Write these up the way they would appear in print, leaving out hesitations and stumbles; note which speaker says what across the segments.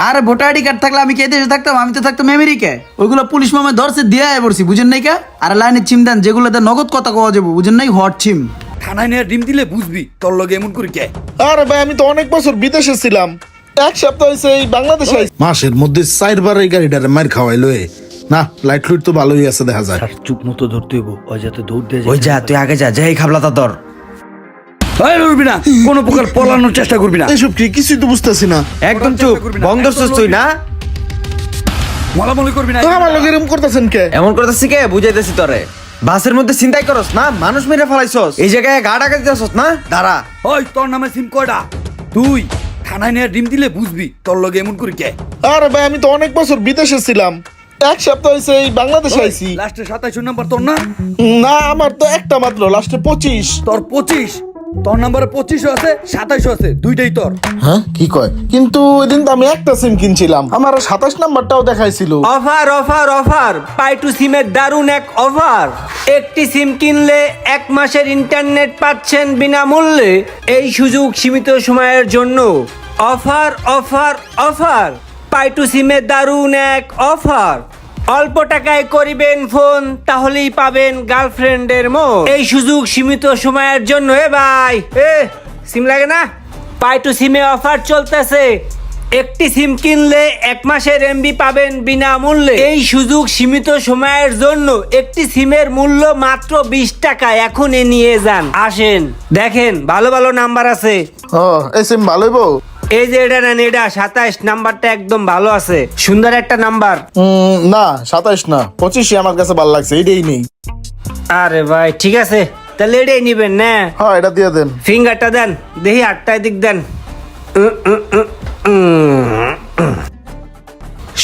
Speaker 1: আরে voter ID card থাকলে আমি কে দেশে থাকতাম? আমি তো থাকতাম আমেরিকায়। ওইগুলো পুলিশ মামা ধরছে দিয়ে পড়ছি, বুঝেন নাই কা? আর লাইনের চিম দেন যেগুলোতে নগদ কথা কওয়া যাবো, বুঝেন নাই? হট চিম
Speaker 2: থানায় নিয়ে ডিম দিলে বুঝবি তোর লগে এমন করি কে।
Speaker 3: আরে ভাই আমি তো অনেক বছর বিদেশে ছিলাম, এক সপ্তাহ হয়েছে এই বাংলাদেশে আইছি। মাসের মধ্যে 4 বার এই গাড়িটারে মার খাওয়াইলো না। লাইট লুইট তো ভালোই আছে দেখা যায়।
Speaker 2: চুপ মতো ধরতে হইব, ওই যাতে দৌড় দিয়ে
Speaker 4: ওই যা তুই আগে যা, যাই খাবলা তা তোর।
Speaker 2: লড়বি না, কোনো প্রকার পলানোর চেষ্টা করবি না।
Speaker 3: এসব কি কিছুই তো বুঝতেছি না।
Speaker 4: একদম চুপ, বন্ধ করছিস তুই না?
Speaker 2: মলামলি করবি না।
Speaker 3: তো আমার লোক এরকম করতেছেন কে?
Speaker 4: এমন করতেছি কে বুঝাইতেছি তোরে। বাসের মধ্যে চিন্তাই করস না, মানুষ মেরে ফেলাইছস, এই জায়গায় গা ডাকা দিতেছস না। দাঁড়া,
Speaker 2: ওই তোর নামে সিম কয়টা? তুই থানায় নিয়ে ডিম দিলে বুঝবি তোর লগে এমন করি কে।
Speaker 3: আরে ভাই আমি তো অনেক বছর বিদেশে ছিলাম, এক সপ্তাহ হয়েছে এই বাংলাদেশে আইছি।
Speaker 2: লাস্টে 27 নাম্বার তোর না?
Speaker 3: না আমার তো একটা মাত্র, লাস্টে 25।
Speaker 2: তোর 25, তোর নাম্বারে 25 আছে, 27 আছে, দুইটাই তোর।
Speaker 3: হ্যাঁ কি কয়? কিন্তু ওই দিন তো আমি একটা সিম কিনছিলাম, আমার 27 নাম্বারটাও দেখাইছিল।
Speaker 4: অফার অফার অফার, পাই টু সিমের দারুণ এক অফার। একটি সিম কিনলে 1 মাসের ইন্টারনেট পাচ্ছেন বিনামূল্যে। এই সুযোগ সীমিত সময়ের জন্য। অফার অফার অফার, পাই টু সিমের দারুণ এক অফার। অল্প টাকায় করিবেন ফোন, তাহলেই পাবেন গার্লফ্রেন্ডের মন। এই সুযোগ সীমিত সময়ের জন্য। ভাই সিম লাগে না? পাই টু সিমে অফার চলতেছে। একটি সিম কিনলে 1 মাসের এমবি পাবেন বিনামূল্যে। এই সুযোগ সীমিত সময়ের জন্য। একটি সিমের মূল্য মাত্র 20 টাকা। এখনই নিয়ে যান। আসেন দেখেন, ভালো ভালো নাম্বার আছে।
Speaker 3: ও এই সিম ভালোই বউ।
Speaker 4: এই যে এটা নেন, এটা 27 নাম্বারটা একদম ভালো আছে, সুন্দর একটা নাম্বার।
Speaker 3: না 27 না, 25ই আমার কাছে ভালো লাগছে, এটাই নেই।
Speaker 4: আরে ভাই ঠিক আছে, তাহলে এটাই নিবেন না?
Speaker 3: হ্যাঁ এটা দিয়ে দেন।
Speaker 4: ফিঙ্গারটা দেন দেখি, 8টার দিক দেন।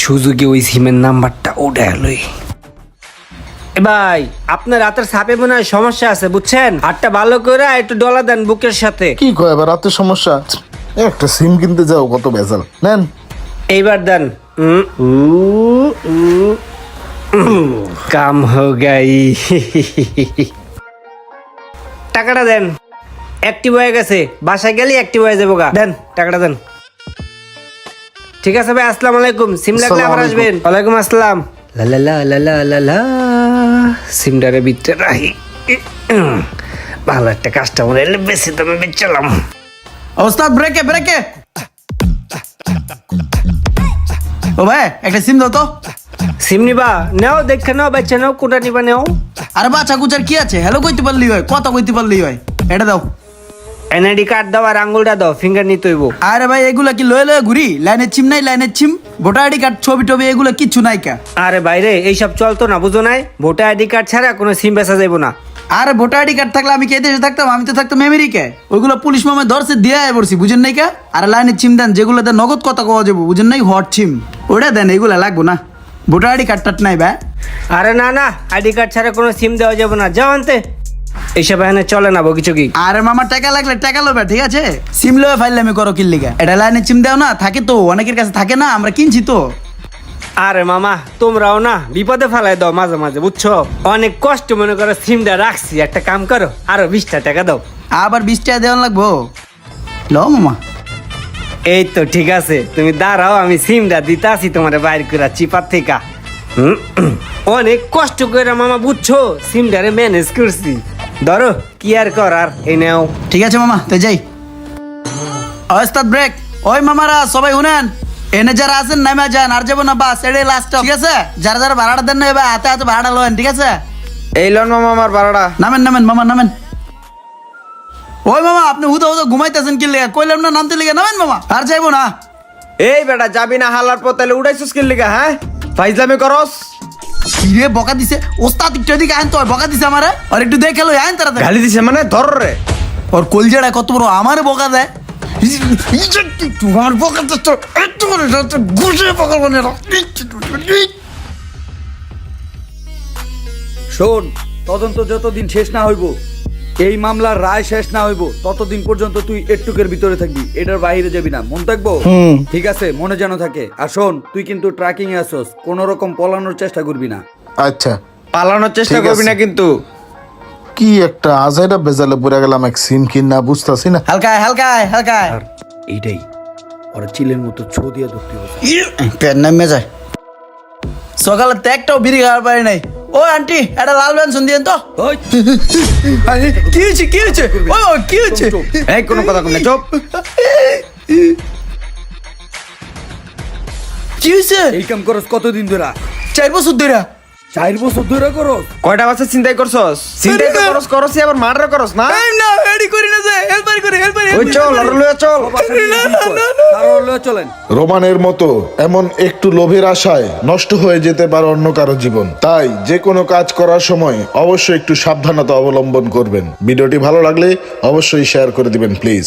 Speaker 4: সুযোগে ওই সিমের নাম্বারটা ওটা এলোই। ভাই আপনার রাতের সাপে মনে হয় সমস্যা আছে, বুঝছেন? হাতটা ভালো করে একটু ডলা দেন বুকের সাথে।
Speaker 3: কি কয় এবার রাতে সমস্যা? একটা সিম কিনতে যাও কত বেজাল। নেন
Speaker 4: এইবার দেন। কাম হো গাই। টাকাটা দেন। অ্যাক্টিভ হয়ে গেছে, বাসায় গেলে অ্যাক্টিভ হয়ে যাবো গা। দেন টাকাটা দেন। ঠিক আছে ভাই, আসসালামু আলাইকুম। সিম লাগলে আবার আসবেন। ওয়ালাইকুম আসসালাম। লা লা লা লা লা লা লা। সিমটারে ভিতরে রাখি। ভালো একটা কাস্টমার এলে বেশি দামে বেচলাম।
Speaker 1: ওস্তাদ ব্রেকে ব্রেকে। ও ভাই একটা সিম দাও তো।
Speaker 4: সিম নিবা? নেও, দেখে নাও, বাচ্চা নাও, কোনটা নিবা নেও।
Speaker 1: আরে বাচ্চা কুচার কি আছে, হ্যালো কইতে পারলি হয়, কথা কইতে পারলি হয়। এটা দাও।
Speaker 4: এনআইডি কার্ড দাও আর আঙ্গুলটা দাও, ফিঙ্গার নিতে হইব।
Speaker 1: আরে ভাই এগুলা কি লয়ে লয়ে ঘুরি? লাইনের চিম নাই, লাইনের চিম, ভোটার আইডি কার্ড, ছবি টবি এগুলো কিচ্ছু নাই কা?
Speaker 4: আরে বাইরে এইসব চলতো না, বুঝো নাই? ভোটার আইডি কার্ড ছাড়া কোনো সিম বেচা যাইব না।
Speaker 1: আরে ভোটার আইডি কার্ড থাকলে আমি কে দেশে থাকতাম? আমি তো থাকতাম আমেরিকায়। ওইগুলো পুলিশ মামা ধরছে দিয়ে পড়ছি, বুঝেন নাই কা? আর লাইনের চিম দেন যেগুলোতে নগদ কথা কওয়া যাবো, বুঝেন নাই? হট চিম ওটা দেন, এগুলা লাগবো না। ভোটার আইডি কার্ড টাট নাই ভাই।
Speaker 4: আরে না না, আইডি কার্ড ছাড়া কোনো সিম দেওয়া যাবে না, যাও আনতে। এইসব এখানে চলে না বকিচকি।
Speaker 1: আরে মামা টাকা লাগলে টাকা লবে, ঠিক আছে? সিম লয়ে ফাইলে আমি করো কিল্লিগা? এটা লাইনের চিম দেও না, থাকে তো অনেকের কাছে থাকে না, আমরা কিনছি তো।
Speaker 4: আরে মামা তোমরাও না বিপদে ফেলাই দাও মাঝে মাঝে, বুঝছো? অনেক কষ্ট মনে করো সিমটা রাখছি, একটা কাম করো, আরো 20টা টাকা দাও।
Speaker 1: আবার 20 টাকা দেওয়া লাগবো? ল মামা।
Speaker 4: এই তো ঠিক আছে, তুমি দাঁড়াও, আমি সিমটা দিতে আসি তোমার বাইর করে চিপার থেকে। অনেক কষ্ট করে মামা, বুঝছো? সিমটারে ম্যানেজ করছি, ধরো কি আর করার। এই নাও।
Speaker 1: ঠিক আছে মামা, তো যাই। ওস্তাদ ব্রেক। ওই মামারা সবাই শুনেন, এনে যারা আছেন নামে যান, আর যাবো না, বাস এটাই লাস্ট, ঠিক আছে? যারা যারা ভাড়াটা দেন না এবার হাতে হাতে ভাড়াটা লয়েন, ঠিক আছে?
Speaker 4: এই লন মামা আমার ভাড়াটা।
Speaker 1: নামেন নামেন মামা নামেন। ওই মামা আপনি হুদা হুদা ঘুমাইতেছেন কি লেগে? কইলাম না নামতে লেগে, নামেন মামা। আর যাইবো না।
Speaker 4: এই বেটা যাবি না হালার পর, তাহলে উড়াইছিস কি লিগা? হ্যাঁ ফাইজলামি করস?
Speaker 1: কিরে বকা দিছে? ওস্তাদ একটু এদিকে আইন তো, বকা দিছে আমারে। আর একটু দেখে লো, আইন তাড়াতাড়ি।
Speaker 4: গালি দিছে মানে ধর রে।
Speaker 1: ওর কলজাটা কত বড়, আমারে বকা দেয়। তোমার বকা তো একটু করে ঘুষে বকা বলে।
Speaker 2: শোন, তদন্ত যতদিন শেষ না হইব, এই মামলার রায় শেষ না হইব, ততদিন পর্যন্ত তুই এটুকের ভিতরে থাকবি, এটার বাইরে যাবি না, মন থাকবো? ঠিক আছে, মনে যেন থাকে। আর শোন, তুই কিন্তু ট্র্যাকিং এ আসস, কোন রকম পলানোর চেষ্টা করবি না।
Speaker 3: আচ্ছা
Speaker 4: পালানোর চেষ্টা
Speaker 3: ঠিক
Speaker 4: করবি
Speaker 3: আছে।
Speaker 4: না কিন্তু।
Speaker 3: কি একটা আজাইরা বেজালে পড়ে গেলাম, এক সিম কিন না বুঝতাছি না।
Speaker 1: হালকায় হালকায় হালকায়।
Speaker 2: আর এইটাই ওরা চিলের মতো ছো দিয়ে ধরতে হবে।
Speaker 1: পেন নামে যায় সকালে তো একটাও বিড়ি খাওয়ার পারি নাই। ও আন্টি একটা লাল পেনশন দিয়েন তো।
Speaker 2: ওই,
Speaker 1: আরে, কি হয়েছে কি হয়েছে ও কি হয়েছে?
Speaker 5: এই কোনো কথা কম না, চুপ।
Speaker 1: কি হয়েছে?
Speaker 2: এই কাম করস কতদিন ধরে?
Speaker 1: 4 বছর ধরে।
Speaker 2: 4 বছর ধরে করস?
Speaker 5: কয়টা বাচ্চা চিন্তাই করছস? চিন্তাই তো করস করসই, আবার মার্ডার করস না?
Speaker 1: এই না এডি করি না যে হেল্পার করে হেল্পার।
Speaker 5: ওই চল, আর লয়ে চল।
Speaker 2: কারো লয়ে চলেন।
Speaker 3: রোমানের মতো এমন একটু লোভের আশায় নষ্ট হয়ে যেতে পারে অন্য কারো জীবন। তাই যে কোনো কাজ করার সময় অবশ্যই একটু সাবধানতা অবলম্বন করবেন। ভিডিওটি ভালো লাগলে অবশ্যই শেয়ার করে দিবেন প্লিজ।